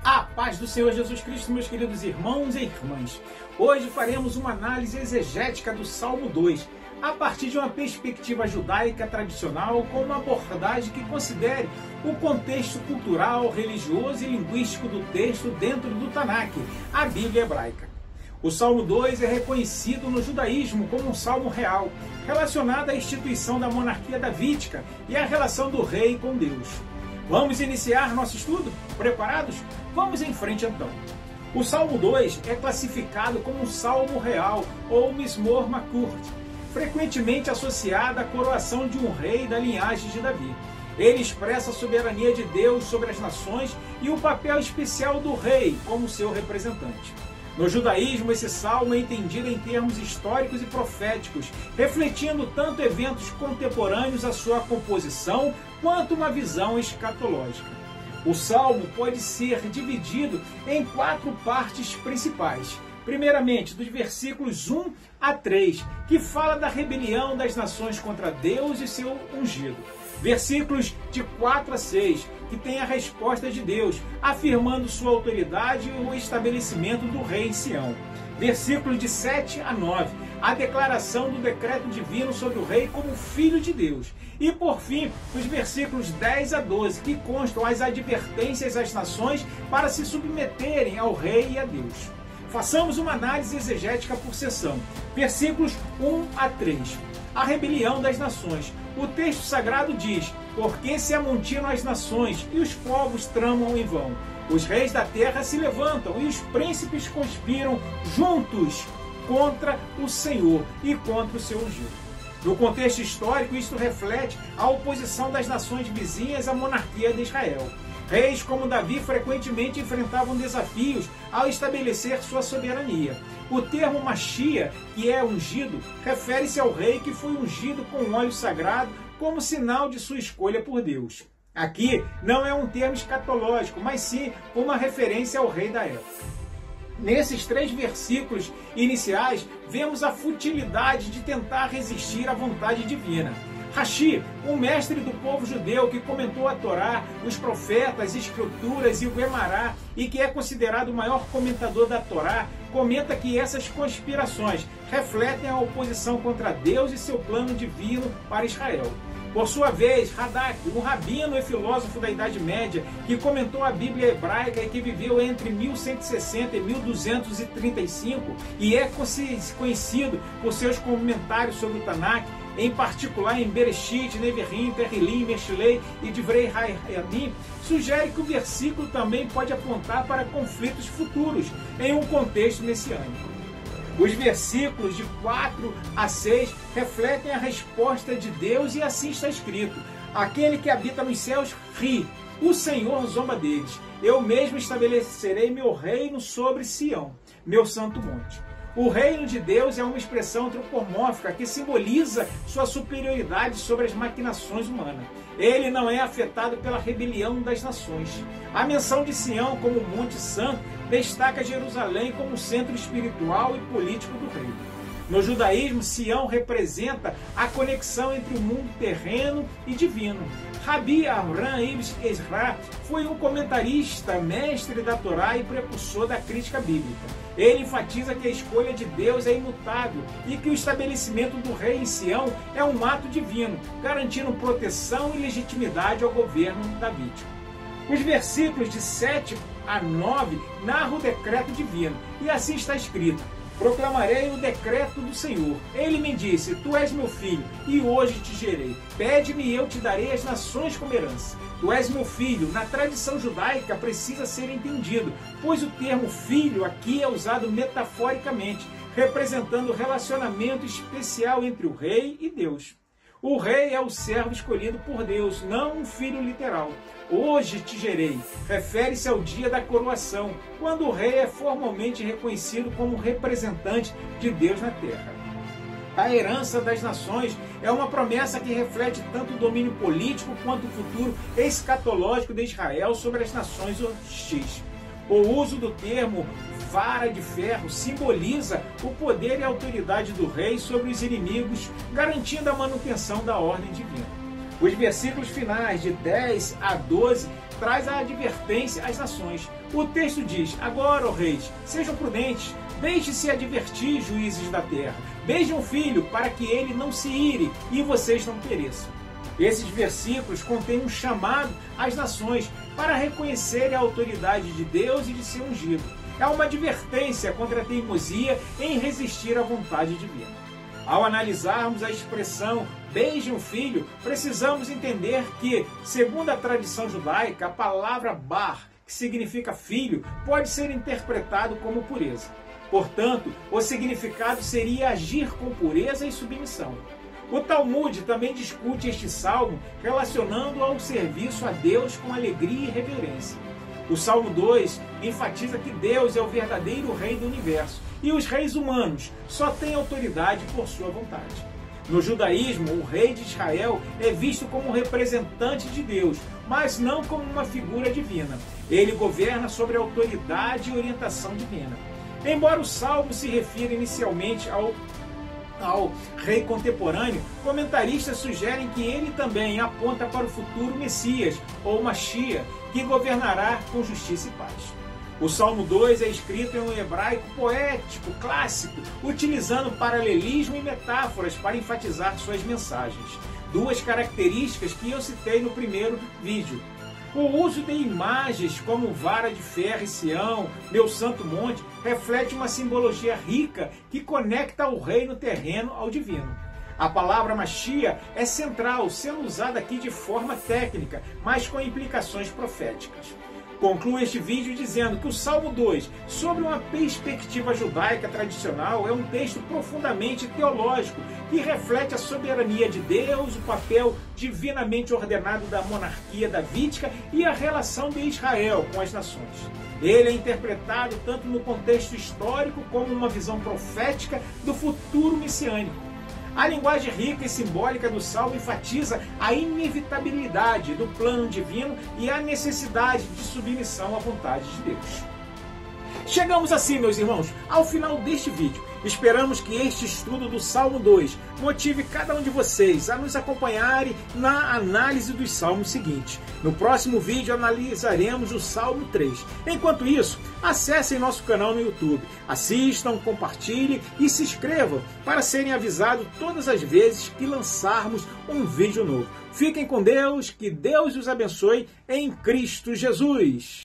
A paz do Senhor Jesus Cristo, meus queridos irmãos e irmãs. Hoje faremos uma análise exegética do Salmo 2, a partir de uma perspectiva judaica tradicional, com uma abordagem que considere o contexto cultural, religioso e linguístico do texto dentro do Tanakh, a Bíblia hebraica. O Salmo 2 é reconhecido no judaísmo como um salmo real, relacionado à instituição da monarquia davídica e à relação do rei com Deus. Vamos iniciar nosso estudo? Preparados? Vamos em frente então. O Salmo 2 é classificado como um salmo real ou Mismor Makurt, frequentemente associado à coroação de um rei da linhagem de Davi. Ele expressa a soberania de Deus sobre as nações e o papel especial do rei como seu representante. No judaísmo, esse salmo é entendido em termos históricos e proféticos, refletindo tanto eventos contemporâneos à sua composição, quanto uma visão escatológica. O salmo pode ser dividido em 4 partes principais. Primeiramente, dos versículos 1 a 3, que fala da rebelião das nações contra Deus e seu ungido. Versículos de 4 a 6, que tem a resposta de Deus, afirmando sua autoridade e o estabelecimento do rei em Sião. Versículos de 7 a 9, a declaração do decreto divino sobre o rei como filho de Deus. E por fim, os versículos 10 a 12, que constam as advertências às nações para se submeterem ao rei e a Deus. Façamos uma análise exegética por seção. Versículos 1 a 3. A rebelião das nações. O texto sagrado diz: porque se amontinam as nações e os povos tramam em vão. Os reis da terra se levantam e os príncipes conspiram juntos contra o Senhor e contra o seu ungido. No contexto histórico, isto reflete a oposição das nações vizinhas à monarquia de Israel. Reis como Davi frequentemente enfrentavam desafios ao estabelecer sua soberania. O termo Machia, que é ungido, refere-se ao rei que foi ungido com óleo sagrado como sinal de sua escolha por Deus. Aqui não é um termo escatológico, mas sim uma referência ao rei da época. Nesses 3 versículos iniciais, vemos a futilidade de tentar resistir à vontade divina. Rashi, um mestre do povo judeu que comentou a Torá, os profetas, escrituras e o Guemará, e que é considerado o maior comentador da Torá, comenta que essas conspirações refletem a oposição contra Deus e seu plano divino para Israel. Por sua vez, Radak, um rabino e filósofo da Idade Média, que comentou a Bíblia hebraica e que viveu entre 1160 e 1235 e é conhecido por seus comentários sobre o Tanakh, em particular em Bereshit, Nevi'im, Terrilim, Meshilei e Divrei Hayamim, sugere que o versículo também pode apontar para conflitos futuros em um contexto messiânico. Os versículos de 4 a 6 refletem a resposta de Deus e assim está escrito: aquele que habita nos céus ri, o Senhor zomba deles. Eu mesmo estabelecerei meu reino sobre Sião, meu santo monte. O reino de Deus é uma expressão antropomórfica que simboliza sua superioridade sobre as maquinações humanas. Ele não é afetado pela rebelião das nações. A menção de Sião como Monte Santo destaca Jerusalém como centro espiritual e político do reino. No judaísmo, Sião representa a conexão entre o mundo terreno e divino. Rabi Avraham Ibn Ezra foi um comentarista, mestre da Torá e precursor da crítica bíblica. Ele enfatiza que a escolha de Deus é imutável e que o estabelecimento do rei em Sião é um ato divino, garantindo proteção e legitimidade ao governo davídico. Os versículos de 7 a 9 narram o decreto divino, e assim está escrito: proclamarei o decreto do Senhor. Ele me disse: tu és meu filho, e hoje te gerei. Pede-me e eu te darei as nações como herança. Tu és meu filho. Na tradição judaica precisa ser entendido, pois o termo filho aqui é usado metaforicamente, representando o relacionamento especial entre o rei e Deus. O rei é o servo escolhido por Deus, não um filho literal. Hoje te gerei refere-se ao dia da coroação, quando o rei é formalmente reconhecido como representante de Deus na terra. A herança das nações é uma promessa que reflete tanto o domínio político quanto o futuro escatológico de Israel sobre as nações hostis. O uso do termo vara de ferro simboliza o poder e a autoridade do rei sobre os inimigos, garantindo a manutenção da ordem divina. Os versículos finais de 10 a 12 traz a advertência às nações. O texto diz: agora, ó reis, sejam prudentes, deixe-se advertir, juízes da terra. Beijem o filho, para que ele não se ire e vocês não pereçam. Esses versículos contêm um chamado às nações para reconhecerem a autoridade de Deus e de seu ungido. É uma advertência contra a teimosia em resistir à vontade divina. Ao analisarmos a expressão beijem o filho, precisamos entender que, segundo a tradição judaica, a palavra bar, que significa filho, pode ser interpretado como pureza. Portanto, o significado seria agir com pureza e submissão. O Talmud também discute este salmo relacionando ao serviço a Deus com alegria e reverência. O Salmo 2 enfatiza que Deus é o verdadeiro rei do universo e os reis humanos só têm autoridade por sua vontade. No judaísmo, o rei de Israel é visto como representante de Deus, mas não como uma figura divina. Ele governa sobre a autoridade e orientação divina. Embora o salmo se refira inicialmente ao rei contemporâneo, comentaristas sugerem que ele também aponta para o futuro Messias, ou Mashiach, que governará com justiça e paz. O Salmo 2 é escrito em um hebraico poético, clássico, utilizando paralelismo e metáforas para enfatizar suas mensagens. Duas características que eu citei no primeiro vídeo. O uso de imagens como vara de ferro e Sião, meu santo monte, reflete uma simbologia rica que conecta o reino terreno ao divino. A palavra Mashiach é central, sendo usada aqui de forma técnica, mas com implicações proféticas. Concluo este vídeo dizendo que o Salmo 2, sobre uma perspectiva judaica tradicional, é um texto profundamente teológico que reflete a soberania de Deus, o papel divinamente ordenado da monarquia davídica e a relação de Israel com as nações. Ele é interpretado tanto no contexto histórico como uma visão profética do futuro messiânico. A linguagem rica e simbólica do Salmo enfatiza a inevitabilidade do plano divino e a necessidade de submissão à vontade de Deus. Chegamos assim, meus irmãos, ao final deste vídeo. Esperamos que este estudo do Salmo 2 motive cada um de vocês a nos acompanharem na análise dos salmos seguintes. No próximo vídeo analisaremos o Salmo 3. Enquanto isso, acessem nosso canal no YouTube, assistam, compartilhem e se inscrevam para serem avisados todas as vezes que lançarmos um vídeo novo. Fiquem com Deus, que Deus os abençoe em Cristo Jesus.